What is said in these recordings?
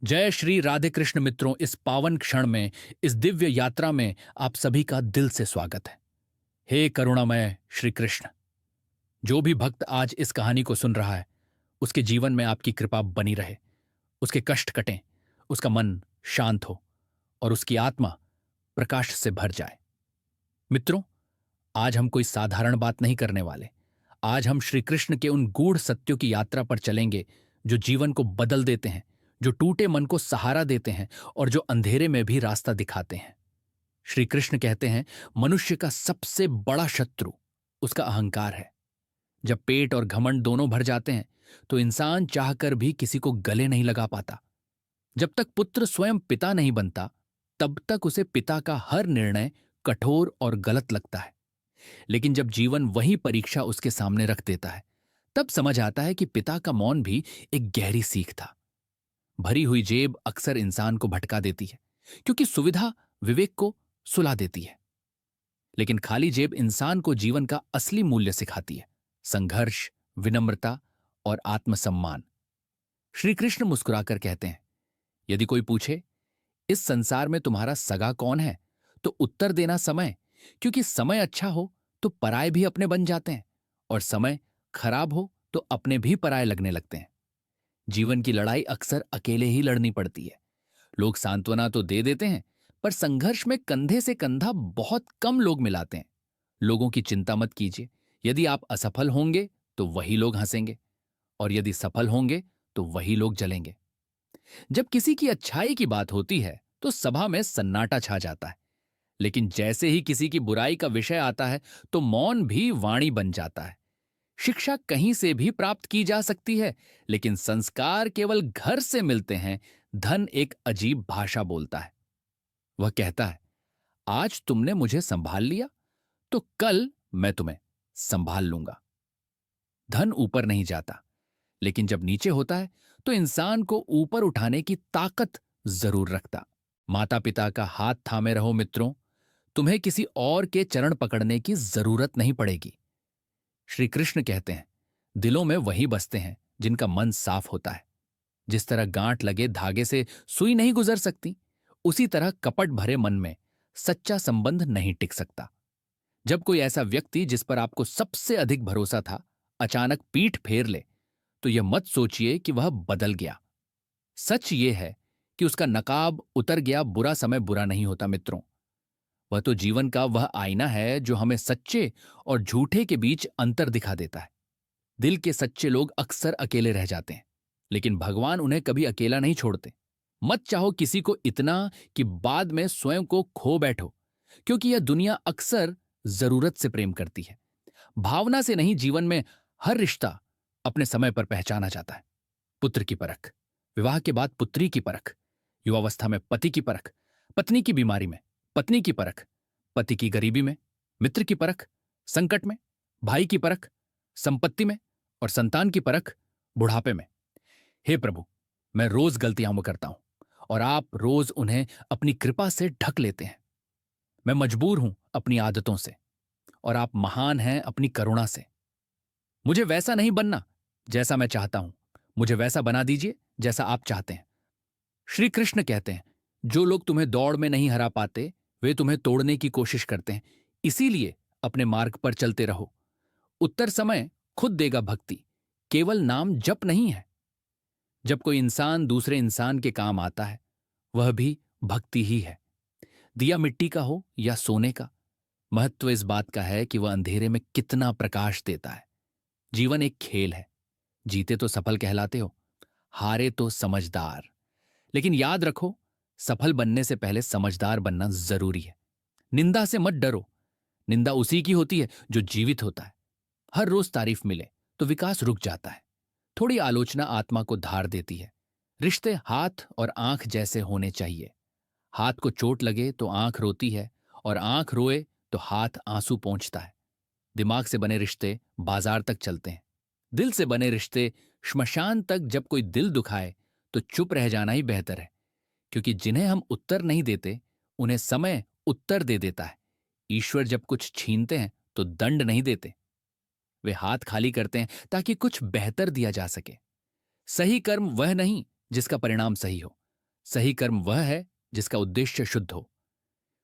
जय श्री राधे कृष्ण मित्रों। इस पावन क्षण में, इस दिव्य यात्रा में आप सभी का दिल से स्वागत है। हे करुणामय श्री कृष्ण, जो भी भक्त आज इस कहानी को सुन रहा है, उसके जीवन में आपकी कृपा बनी रहे, उसके कष्ट कटें, उसका मन शांत हो और उसकी आत्मा प्रकाश से भर जाए। मित्रों, आज हम कोई साधारण बात नहीं करने वाले। आज हम श्री कृष्ण के उन गूढ़ सत्यों की यात्रा पर चलेंगे जो जीवन को बदल देते हैं, जो टूटे मन को सहारा देते हैं और जो अंधेरे में भी रास्ता दिखाते हैं। श्री कृष्ण कहते हैं, मनुष्य का सबसे बड़ा शत्रु उसका अहंकार है। जब पेट और घमंड दोनों भर जाते हैं तो इंसान चाहकर भी किसी को गले नहीं लगा पाता। जब तक पुत्र स्वयं पिता नहीं बनता, तब तक उसे पिता का हर निर्णय कठोर और गलत लगता है। लेकिन जब जीवन वही परीक्षा उसके सामने रख देता है, तब समझ आता है कि पिता का मौन भी एक गहरी सीख था। भरी हुई जेब अक्सर इंसान को भटका देती है, क्योंकि सुविधा विवेक को सुला देती है। लेकिन खाली जेब इंसान को जीवन का असली मूल्य सिखाती है: संघर्ष, विनम्रता और आत्मसम्मान। श्री कृष्ण मुस्कुराकर कहते हैं, यदि कोई पूछे, इस संसार में तुम्हारा सगा कौन है, तो उत्तर देना समय। क्योंकि समय अच्छा हो तो पराये भी अपने बन जाते हैं, और समय खराब हो तो अपने भी पराये लगने लगते हैं। जीवन की लड़ाई अक्सर अकेले ही लड़नी पड़ती है। लोग सांत्वना तो दे देते हैं, पर संघर्ष में कंधे से कंधा बहुत कम लोग मिलाते हैं। लोगों की चिंता मत कीजिए। यदि आप असफल होंगे तो वही लोग हंसेंगे, और यदि सफल होंगे तो वही लोग जलेंगे। जब किसी की अच्छाई की बात होती है तो सभा में सन्नाटा छा जाता है। लेकिन जैसे ही किसी की बुराई का विषय आता है तो मौन भी वाणी बन जाता है। शिक्षा कहीं से भी प्राप्त की जा सकती है, लेकिन संस्कार केवल घर से मिलते हैं। धन एक अजीब भाषा बोलता है। वह कहता है, आज तुमने मुझे संभाल लिया तो कल मैं तुम्हें संभाल लूंगा। धन ऊपर नहीं जाता, लेकिन जब नीचे होता है तो इंसान को ऊपर उठाने की ताकत जरूर रखता। माता पिता का हाथ थामे रहो मित्रों, तुम्हें किसी और के चरण पकड़ने की जरूरत नहीं पड़ेगी। श्री कृष्ण कहते हैं, दिलों में वही बसते हैं जिनका मन साफ होता है। जिस तरह गांठ लगे धागे से सुई नहीं गुजर सकती, उसी तरह कपट भरे मन में सच्चा संबंध नहीं टिक सकता। जब कोई ऐसा व्यक्ति जिस पर आपको सबसे अधिक भरोसा था अचानक पीठ फेर ले, तो यह मत सोचिए कि वह बदल गया। सच यह है कि उसका नकाब उतर गया। बुरा समय बुरा नहीं होता मित्रों। वह तो जीवन का वह आईना है जो हमें सच्चे और झूठे के बीच अंतर दिखा देता है। दिल के सच्चे लोग अक्सर अकेले रह जाते हैं, लेकिन भगवान उन्हें कभी अकेला नहीं छोड़ते। मत चाहो किसी को इतना कि बाद में स्वयं को खो बैठो, क्योंकि यह दुनिया अक्सर जरूरत से प्रेम करती है, भावना से नहीं। जीवन में हर रिश्ता अपने समय पर पहचाना जाता है। पुत्र की परख, विवाह के बाद पुत्री की परख, युवावस्था में पति की परख, पत्नी की बीमारी में पत्नी की परख, पति की गरीबी में मित्र की परख, संकट में भाई की परख, संपत्ति में और संतान की परख बुढ़ापे में। हे प्रभु, मैं रोज गलतियां करता हूं और आप रोज उन्हें अपनी कृपा से ढक लेते हैं। मैं मजबूर हूं अपनी आदतों से, और आप महान हैं अपनी करुणा से। मुझे वैसा नहीं बनना जैसा मैं चाहता हूं, मुझे वैसा बना दीजिए जैसा आप चाहते हैं। श्री कृष्ण कहते हैं, जो लोग तुम्हें दौड़ में नहीं हरा पाते, वे तुम्हें तोड़ने की कोशिश करते हैं। इसीलिए अपने मार्ग पर चलते रहो। उत्तर समय खुद देगा। भक्ति केवल नाम जप नहीं है। जब कोई इंसान दूसरे इंसान के काम आता है, वह भी भक्ति ही है। दिया मिट्टी का हो या सोने का, महत्व इस बात का है कि वह अंधेरे में कितना प्रकाश देता है। जीवन एक खेल है। जीते तो सफल कहलाते हो, हारे तो समझदार। लेकिन याद रखो, सफल बनने से पहले समझदार बनना जरूरी है। निंदा से मत डरो। निंदा उसी की होती है जो जीवित होता है। हर रोज तारीफ मिले तो विकास रुक जाता है। थोड़ी आलोचना आत्मा को धार देती है। रिश्ते हाथ और आंख जैसे होने चाहिए। हाथ को चोट लगे तो आंख रोती है, और आंख रोए तो हाथ आंसू पोंछता है। दिमाग से बने रिश्ते बाजार तक चलते हैं, दिल से बने रिश्ते श्मशान तक। जब कोई दिल दुखाए तो चुप रह जाना ही बेहतर है, क्योंकि जिन्हें हम उत्तर नहीं देते, उन्हें समय उत्तर दे देता है। ईश्वर जब कुछ छीनते हैं तो दंड नहीं देते, वे हाथ खाली करते हैं ताकि कुछ बेहतर दिया जा सके। सही कर्म वह नहीं जिसका परिणाम सही हो, सही कर्म वह है जिसका उद्देश्य शुद्ध हो।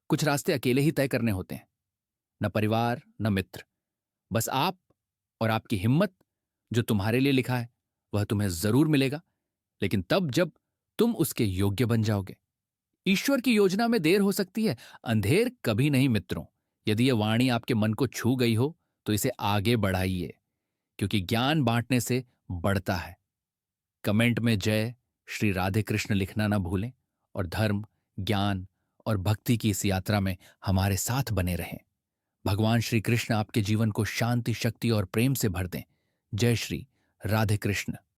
कुछ रास्ते अकेले ही तय करने होते हैं, न परिवार न मित्र, बस आप और आपकी हिम्मत। जो तुम्हारे लिए लिखा है वह तुम्हें जरूर मिलेगा, लेकिन तब जब तुम उसके योग्य बन जाओगे। ईश्वर की योजना में देर हो सकती है, अंधेर कभी नहीं मित्रों। यदि यह वाणी आपके मन को छू गई हो तो इसे आगे बढ़ाइए, क्योंकि ज्ञान बांटने से बढ़ता है। कमेंट में जय श्री राधे कृष्ण लिखना ना भूलें और धर्म, ज्ञान और भक्ति की इस यात्रा में हमारे साथ बने रहें। भगवान श्री कृष्ण आपके जीवन को शांति, शक्ति और प्रेम से भर दें। जय श्री राधे कृष्ण।